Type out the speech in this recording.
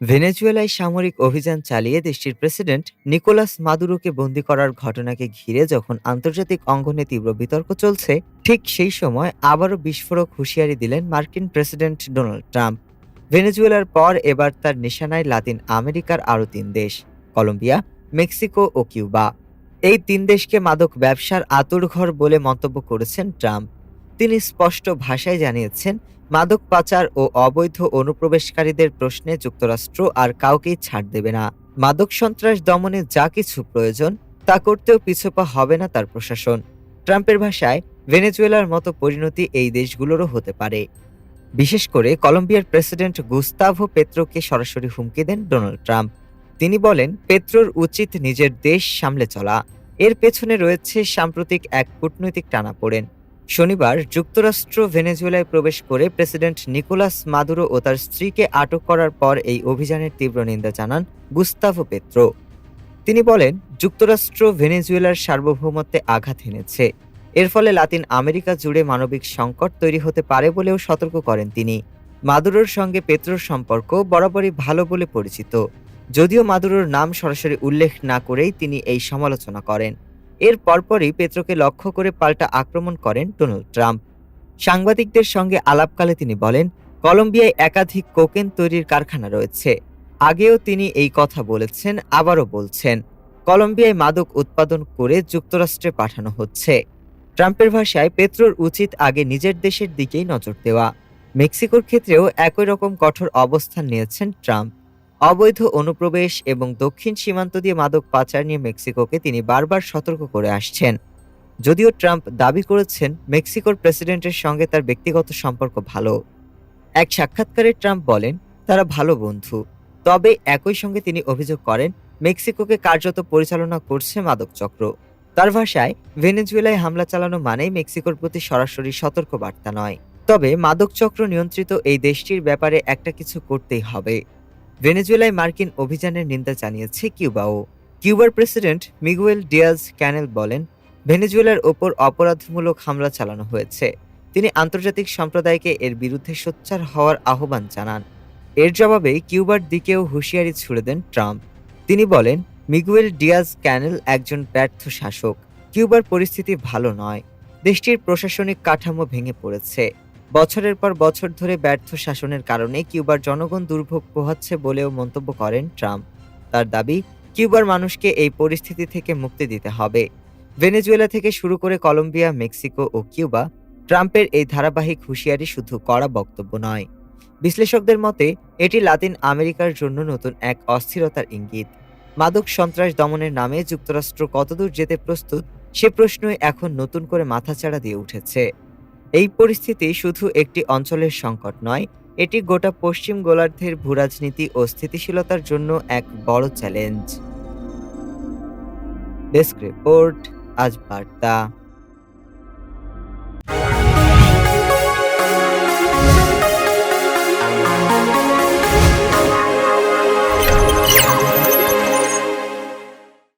ভেনেজুয়েলায় সামরিক অভিযান চালিয়ে দেশটির প্রেসিডেন্ট নিকোলাস মাদুরোকে বন্দী করার ঘটনাকে ঘিরে যখন আন্তর্জাতিক অঙ্গনে তীব্র বিতর্ক চলছে, ঠিক সেই সময় আবারও বিস্ফোরক হুঁশিয়ারি দিলেন মার্কিন প্রেসিডেন্ট ডোনাল্ড ট্রাম্প। ভেনেজুয়েলার পর এবার তার নিশানায় লাতিন আমেরিকার আরও ৩ দেশ: কলম্বিয়া, মেক্সিকো ও কিউবা। এই ৩ দেশকে মাদক ব্যবসার আঁতুড়ঘর বলে মন্তব্য করেছেন ট্রাম্প। তিনি স্পষ্ট ভাষায় জানিয়েছেন, মাদক পাচার ও অবৈধ অনুপ্রবেশকারীদের প্রশ্নে যুক্তরাষ্ট্র আর কাউকেই ছাড় দেবে না। মাদক সন্ত্রাস দমনে যা কিছু প্রয়োজন তা করতেও পিছপা হবে না তার প্রশাসন। ট্রাম্পের ভাষায়, ভেনেজুয়েলার মতো পরিণতি এই দেশগুলোরও হতে পারে। বিশেষ করে কলম্বিয়ার প্রেসিডেন্ট গুস্তাভো পেত্রোকে সরাসরি হুমকি দেন ডোনাল্ড ট্রাম্প। তিনি বলেন, পেত্রোর উচিত নিজের দেশ সামলে চলা। এর পেছনে রয়েছে সাম্প্রতিক এক কূটনৈতিক টানাপোড়েন। শনিবার যুক্তরাষ্ট্র ভেনেজুয়েলায় প্রবেশ করে প্রেসিডেন্ট নিকোলাস মাদুরো ও তার স্ত্রীকে আটক করার পর এই অভিযানের তীব্র নিন্দা জানান গুস্তাভো পেত্রো। তিনি বলেন, যুক্তরাষ্ট্র ভেনেজুয়েলার সার্বভৌমত্বে আঘাত এনেছে। এর ফলে লাতিন আমেরিকা জুড়ে মানবিক সংকট তৈরি হতে পারে বলেও সতর্ক করেন তিনি। মাদুরোর সঙ্গে পেত্রোর সম্পর্ক বরাবরই ভালো বলে পরিচিত, যদিও মাদুরোর নাম সরাসরি উল্লেখ না করেই তিনি এই সমালোচনা করেন। এর পরপরই পেত্রোকে লক্ষ্য করে পাল্টা আক্রমণ করেন ডোনাল্ড ট্রাম্প। সাংবাদিকদের সঙ্গে আলাপকালে তিনি বলেন, কলম্বিয়ায় একাধিক কোকেন তৈরির কারখানা রয়েছে। আগেও তিনি এই কথা বলেছেন, আবারও বলছেন। কলম্বিয়ায় মাদক উৎপাদন করে যুক্তরাষ্ট্রে পাঠানো হচ্ছে। ট্রাম্পের ভাষায়, পেত্রোর উচিত আগে নিজের দেশের দিকেই নজর দেওয়া। মেক্সিকোর ক্ষেত্রেও একই রকম কঠোর অবস্থান নিয়েছেন ট্রাম্প। অবৈধ অনুপ্রবেশ এবং দক্ষিণ সীমান্ত দিয়ে মাদক পাচার নিয়ে মেক্সিকোকে তিনি বারবার সতর্ক করে আসছেন। যদিও ট্রাম্প দাবি করেছেন, মেক্সিকোর প্রেসিডেন্টের সঙ্গে তার ব্যক্তিগত সম্পর্ক ভালো। এক সাক্ষাৎকারে ট্রাম্প বলেন, তারা ভালো বন্ধু। তবে একই সঙ্গে তিনি অভিযোগ করেন, মেক্সিকোকে কার্যত পরিচালনা করছে মাদক চক্র। তার ভাষায়, ভেনেজুয়েলায় হামলা চালানো মানেই মেক্সিকোর প্রতি সরাসরি সতর্ক বার্তা নয়। তবে মাদক চক্র নিয়ন্ত্রিত এই দেশটির ব্যাপারে একটা কিছু করতেই হবে। ভেনেজুয়েলায় মার্কিন অভিযানের নিন্দা জানিয়েছে কিউবাও। কিউবার প্রেসিডেন্ট মিগুয়েল ডিয়াজ ক্যানেল বলেন, ভেনেজুয়েলার ওপর অপরাধমূলক হামলা চালানো হয়েছে। তিনি আন্তর্জাতিক সম্প্রদায়কে এর বিরুদ্ধে সোচ্চার হওয়ার আহ্বান জানান। এর জবাবে কিউবার দিকেও হুঁশিয়ারি ছুড়ে দেন ট্রাম্প। তিনি বলেন, মিগুয়েল ডিয়াজ ক্যানেল একজন ব্যর্থ শাসক। কিউবার পরিস্থিতি ভালো নয়। দেশটির প্রশাসনিক কাঠামো ভেঙে পড়েছে। বছরের পর বছর ধরে ব্যর্থ শাসনের কারণে কিউবার জনগণ দুর্ভোগ পোহাচ্ছে বলেও মন্তব্য করেন ট্রাম্প। তার দাবি, কিউবার মানুষকে এই পরিস্থিতি থেকে মুক্তি দিতে হবে। ভেনেজুয়েলা থেকে শুরু করে কলম্বিয়া, মেক্সিকো ও কিউবা, ট্রাম্পের এই ধারাবাহিক হুঁশিয়ারি শুধু কড়া বক্তব্য নয়। বিশ্লেষকদের মতে, এটি লাতিন আমেরিকার জন্য নতুন এক অস্থিরতার ইঙ্গিত। মাদক সন্ত্রাস দমনের নামে যুক্তরাষ্ট্র কতদূর যেতে প্রস্তুত, সে প্রশ্নই এখন নতুন করে মাথাচাড়া দিয়ে উঠেছে। এই পরিস্থিতি শুধু একটি অঞ্চলের সংকট নয়, এটি গোটা পশ্চিম গোলার্ধের ভূরাজনীতি ও স্থিতিশীলতার জন্য এক বড় চ্যালেঞ্জ। ডেস্ক রিপোর্ট, আজ বার্তা।